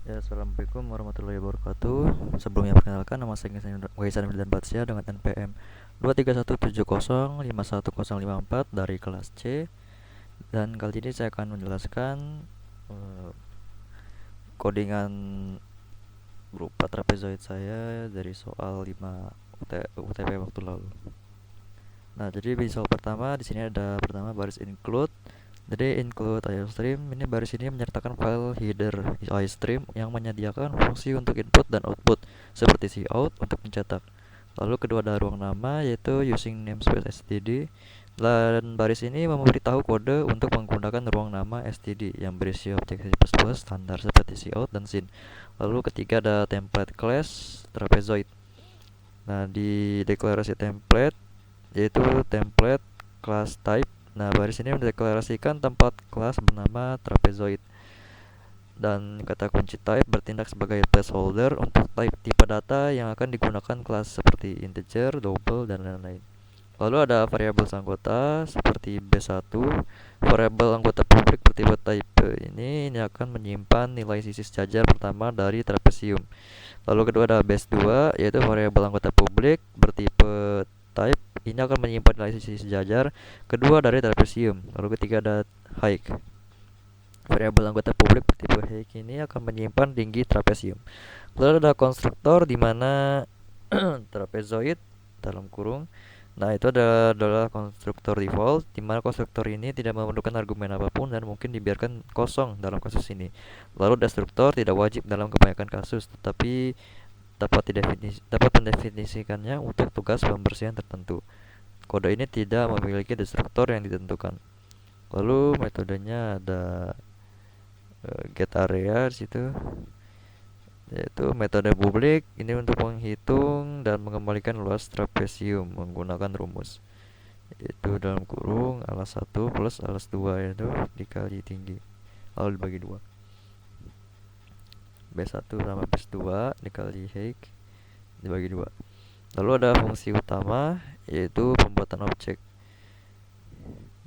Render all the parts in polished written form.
Ya, assalamualaikum warahmatullahi wabarakatuh. Sebelumnya perkenalkan, nama saya Waisan Milidan Batsya dengan NPM 23170511054 dari kelas C. Dan kali ini saya akan menjelaskan eh, codingan berupa trapezoid saya dari soal 5 UTP waktu lalu. Nah, jadi di soal pertama di sini ada pertama baris include. Jadi include iostream, ini baris ini menyertakan file header iostream yang menyediakan fungsi untuk input dan output seperti cout untuk mencetak. Lalu kedua ada ruang nama yaitu using namespace std, dan baris ini memberitahu kode untuk menggunakan ruang nama std yang berisi objek C++ standar seperti cout dan sin. Lalu ketiga ada template class trapezoid. Nah, di deklarasi template yaitu template class type. Nah, baris ini mendeklarasikan tempat kelas bernama trapezoid, dan kata kunci type bertindak sebagai placeholder untuk type tipe data yang akan digunakan kelas seperti integer, double, dan lain-lain. Lalu ada variabel anggota seperti B1. Variabel anggota publik bertipe type ini akan menyimpan nilai sisi sejajar pertama dari trapesium. Lalu kedua ada base2 yaitu variabel anggota publik bertipe type ini akan menyimpan nilai sisi sejajar kedua dari trapesium. Lalu ketiga ada height. Variabel anggota publik bertipe height ini akan menyimpan tinggi trapesium. Lalu ada konstruktor di mana trapezoid dalam kurung. Nah, itu adalah konstruktor default di mana konstruktor ini tidak memerlukan argumen apapun dan mungkin dibiarkan kosong dalam kasus ini. Lalu destruktor tidak wajib dalam kebanyakan kasus, tetapi dapat mendefinisikannya untuk tugas pembersihan tertentu. Kode ini tidak memiliki destruktor yang ditentukan. Lalu metodenya ada get area di situ, yaitu metode publik ini untuk menghitung dan mengembalikan luas trapesium menggunakan rumus itu dalam kurung alas 1 plus alas 2 itu dikali tinggi lalu dibagi 2. B1 sama B2 dikali height dibagi 2. Lalu ada fungsi utama yaitu pembuatan objek,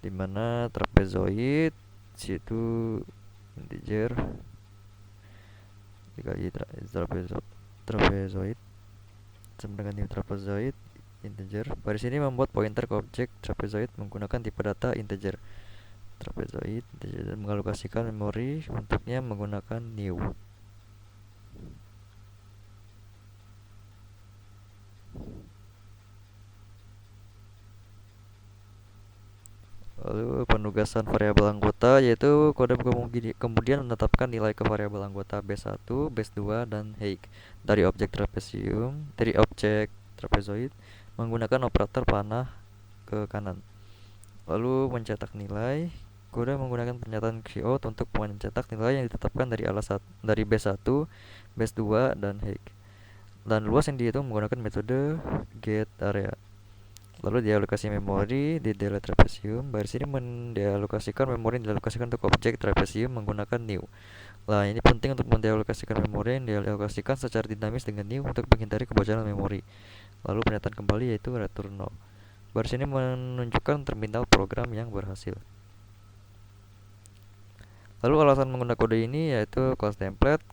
di mana trapezoid situ integer dikali trapezoid sama dengan trapezoid integer. Baris ini membuat pointer ke objek trapezoid menggunakan tipe data integer trapezoid integer dan mengalokasikan memori untuknya menggunakan new. Lalu penugasan variabel anggota yaitu kode kemudian menetapkan nilai ke variabel anggota B1, B2, dan height dari objek trapezoid menggunakan operator panah ke kanan. Lalu mencetak nilai, kode menggunakan pernyataan cout untuk mencetak nilai yang ditetapkan dari B1, B2, dan height. Dan luas yang dihitung menggunakan metode get area. Lalu dialokasi memori di delete trapesium. Baris ini mendialokasikan memori yang dialokasikan untuk objek trapesium menggunakan new. Nah, ini penting untuk mendialokasikan memori yang dialokasikan secara dinamis dengan new untuk menghindari kebocoran memori. Lalu pernyataan kembali yaitu return no. Baris ini menunjukkan terminal program yang berhasil. Lalu alasan menggunakan kode ini yaitu kelas template.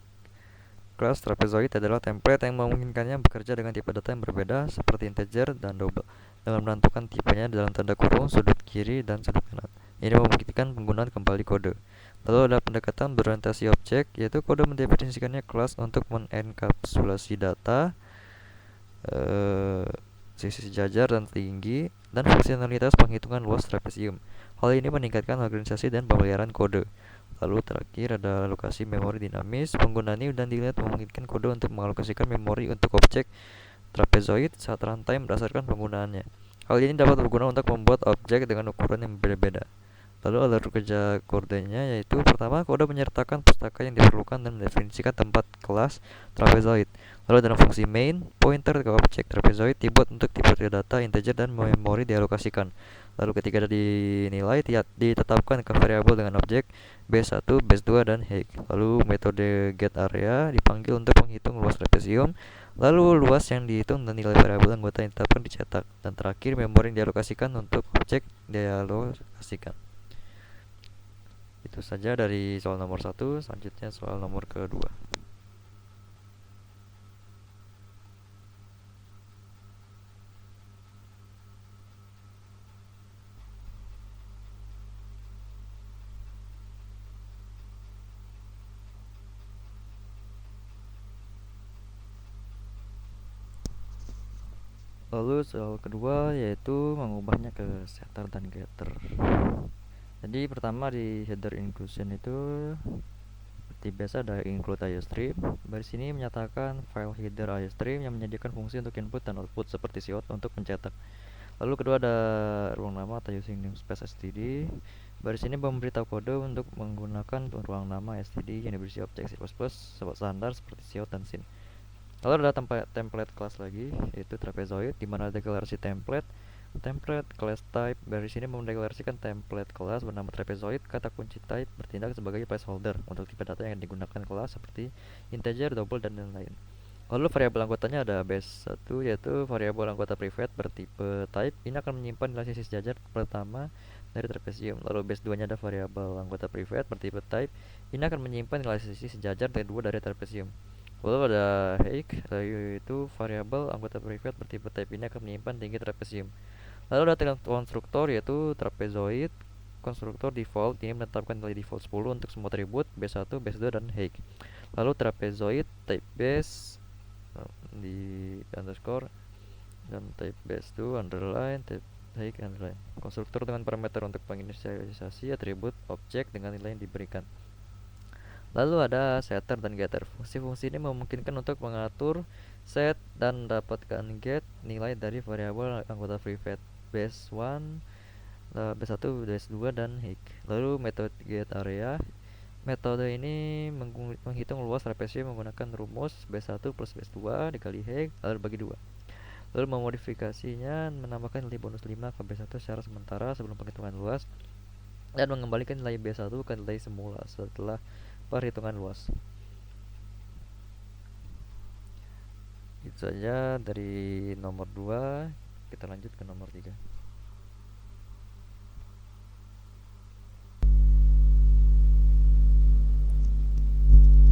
Kelas trapezoid adalah template yang memungkinkannya bekerja dengan tipe data yang berbeda seperti integer dan double dengan menentukan tipenya dalam tanda kurung sudut kiri dan sudut kanan. Ini memungkinkan penggunaan kembali kode. Lalu ada pendekatan berorientasi objek, yaitu kode mendefinisikannya kelas untuk mengenkapsulasi data, sisi sejajar dan tinggi, dan fungsionalitas penghitungan luas trapesium. Hal ini meningkatkan organisasi dan pemeliharaan kode. Lalu terakhir ada alokasi memori dinamis. Penggunaan ini dan dilihat memungkinkan kode untuk mengalokasikan memori untuk objek trapezoid saat runtime berdasarkan penggunaannya. Hal ini dapat berguna untuk membuat objek dengan ukuran yang berbeda. Lalu alur kerja kodenya yaitu pertama, kode menyertakan pustaka yang diperlukan dan mendefinisikan tempat kelas trapezoid. Lalu dalam fungsi main, pointer ke objek trapezoid dibuat untuk tipe data integer dan memori dialokasikan. Lalu ketika dinilai ditetapkan ke variabel dengan objek B1, B2, dan height. Lalu metode get area dipanggil untuk menghitung luas trapesium. Lalu luas yang dihitung dan nilai variabel anggota yang ditetapkan dicetak. Dan terakhir memori yang dialokasikan untuk objek dialokasikan. Itu saja dari soal nomor 1. Selanjutnya soal nomor kedua. Lalu soal kedua yaitu mengubahnya ke setter dan getter. Jadi pertama di header inclusion itu seperti biasa ada include iostream. Dari sini menyatakan file header iostream yang menyediakan fungsi untuk input dan output seperti cout untuk mencetak. Lalu kedua ada ruang nama atau using namespace std. Baris ini memberitahu kode untuk menggunakan ruang nama std yang berisi objek C++ standar seperti cout dan sin. Lalu ada template kelas lagi, yaitu trapezoid, di mana deklarasi template class type. Dari sini mendeklarasikan template kelas bernama trapezoid. Kata kunci type bertindak sebagai placeholder untuk tipe data yang digunakan kelas seperti integer, double, dan lain-lain. Lalu variabel anggotanya ada base 1, yaitu variabel anggota private bertipe type. Ini akan menyimpan nilai sisi sejajar pertama dari trapesium. Lalu base 2 nya ada variabel anggota private bertipe type. Ini akan menyimpan nilai sisi sejajar kedua dari trapesium. Lalu ada height, yaitu variabel anggota private bertipe type. Ini akan menyimpan tinggi trapesium. Lalu ada konstruktor yaitu trapezoid. Konstruktor default ini menetapkan nilai default 10 untuk semua atribut base 1, base 2, dan height. Lalu trapezoid type base di underscore dan type base 2 underline type height underline. Konstruktor dengan parameter untuk penginisialisasi atribut objek dengan nilai yang diberikan. Lalu ada setter dan getter. Fungsi-fungsi ini memungkinkan untuk mengatur set dan dapatkan get nilai dari variabel anggota private base 1, base 1, base 2, dan height. Lalu metode get area. Metode ini menghitung luas trapesium menggunakan rumus base 1 plus base 2 dikali height lalu bagi 2. Lalu memodifikasinya menambahkan nilai bonus 5 ke base 1 secara sementara sebelum penghitungan luas dan mengembalikan nilai base 1 ke nilai semula setelah perhitungan luas. Itu saja dari nomor 2. Kita lanjut ke nomor 3.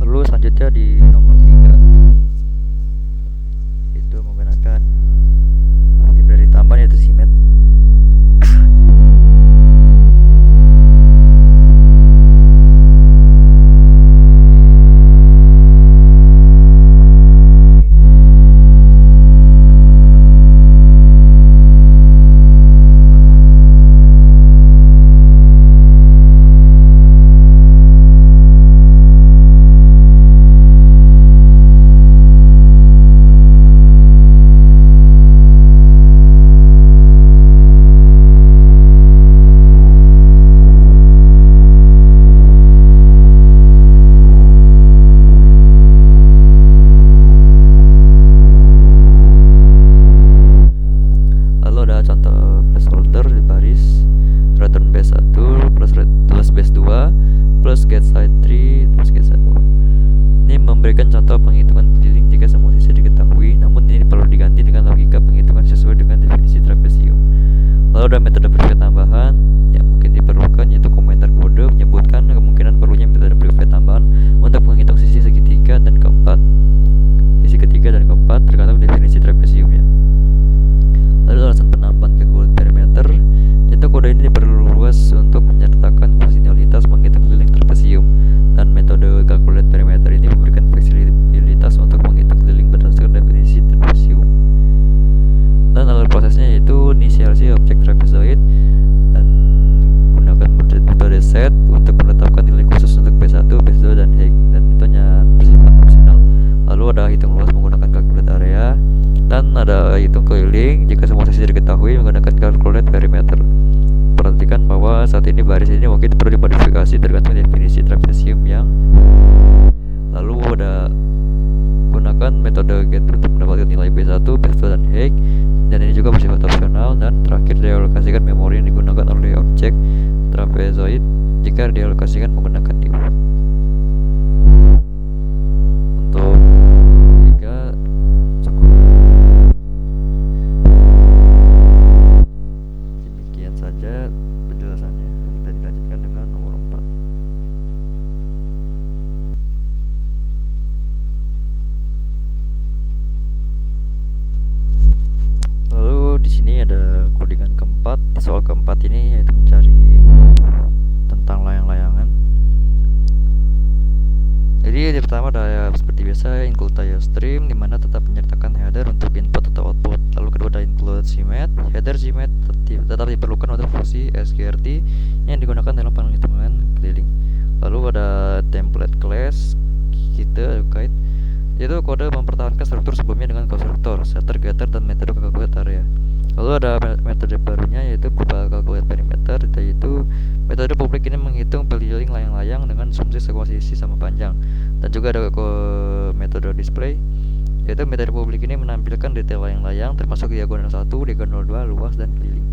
Lalu selanjutnya di nomor 3 itu menggunakan library tambahan yaitu CMake. Plus get side 3 plus get side 4. Ini memberikan contoh penghitungan keliling jika semua sisi diketahui, namun ini perlu diganti dengan logika penghitungan sesuai dengan definisi trapesium. Lalu ada metode private tambahan yang mungkin diperlukan, yaitu komentar kode menyebutkan kemungkinan perlunya metode private tambahan untuk menghitung sisi ketiga dan keempat tergantung definisi trapesiumnya. Lalu alasan penambahan calculate perimeter, yaitu kode ini diperluas untuk menyertakan fleksibilitas menghitung keliling trapesium, dan metode calculate perimeter ini memberikan fleksibilitas untuk menghitung keliling berdasarkan definisi trapesium. Dan alur prosesnya yaitu inisialisasi objek trapezoid dan gunakan metode set untuk menetapkan nilai khusus untuk B1, B2, dan height, dan itu hanya bersifat opsional. Lalu ada hitung luas menggunakan calculate area, dan ada hitung keliling jika semua sisi diketahui menggunakan calculate perimeter. Perhatikan bahwa saat ini baris ini mungkin perlu dimodifikasi tergantung definisi trapesium yang. Lalu ada gunakan metode get untuk mendapatkan nilai B1, B2, dan height, dan ini juga bersifat opsional. Dan terakhir dialokasikan memori yang digunakan oleh objek trapezoid jika dialokasikan menggunakan if. Untuk 3 cukup. Demikian saja penjelasannya. Kita dilanjutkan dengan nomor 4. Lalu di sini ada codingan keempat. Di soal keempat ini yaitu mencari tentang layang-layangan. seperti biasa include diastream di mana tetap menyertakan header untuk input atau output. Lalu kedua ada include CMAT. Header CMAT tetap diperlukan untuk fungsi SQRT yang digunakan dalam penghitungan keliling. Lalu ada template class kita kait yaitu kode mempertahankan struktur sebelumnya dengan konstruktor, setter, getter, dan metode calculate area. Lalu ada metode barunya yaitu berupa calculate perimeter, yaitu metode publik ini menghitung keliling layang-layang dengan asumsi semua sisi sama panjang. Dan juga ada metode display, yaitu metode publik ini menampilkan detail layang-layang termasuk diagonal 1, diagonal 2, luas, dan keliling.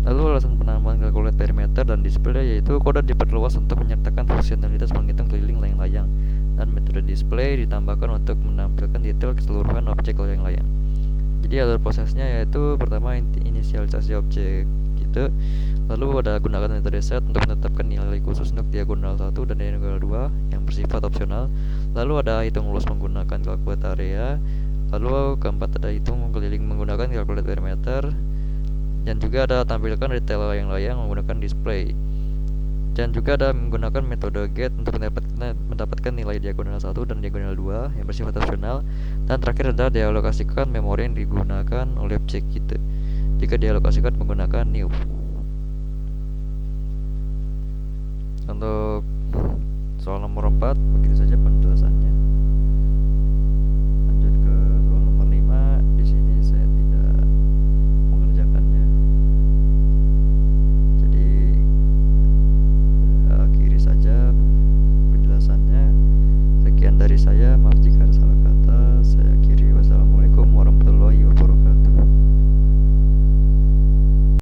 Lalu alasan penambahan calculate perimeter dan display yaitu kode diperluas untuk menyertakan fungsionalitas menghitung keliling layang-layang, dan metode display ditambahkan untuk menampilkan detail keseluruhan objek layang-layang. Jadi alur prosesnya yaitu pertama inisialisasi objek gitu, lalu ada gunakan metode set untuk menetapkan nilai khusus untuk diagonal 1 dan diagonal 2 yang bersifat opsional. Lalu ada hitung luas menggunakan calculate area. Lalu keempat ada hitung keliling menggunakan calculate perimeter. Dan juga ada tampilkan detail layang-layang menggunakan display. Dan juga ada menggunakan metode get untuk mendapatkan nilai diagonal 1 dan diagonal 2 yang bersifat opsional. Dan terakhir adalah dialokasikan memori yang digunakan oleh objek kita jika dialokasikan menggunakan new. Untuk soal nomor 4 begitu saja penjelasannya.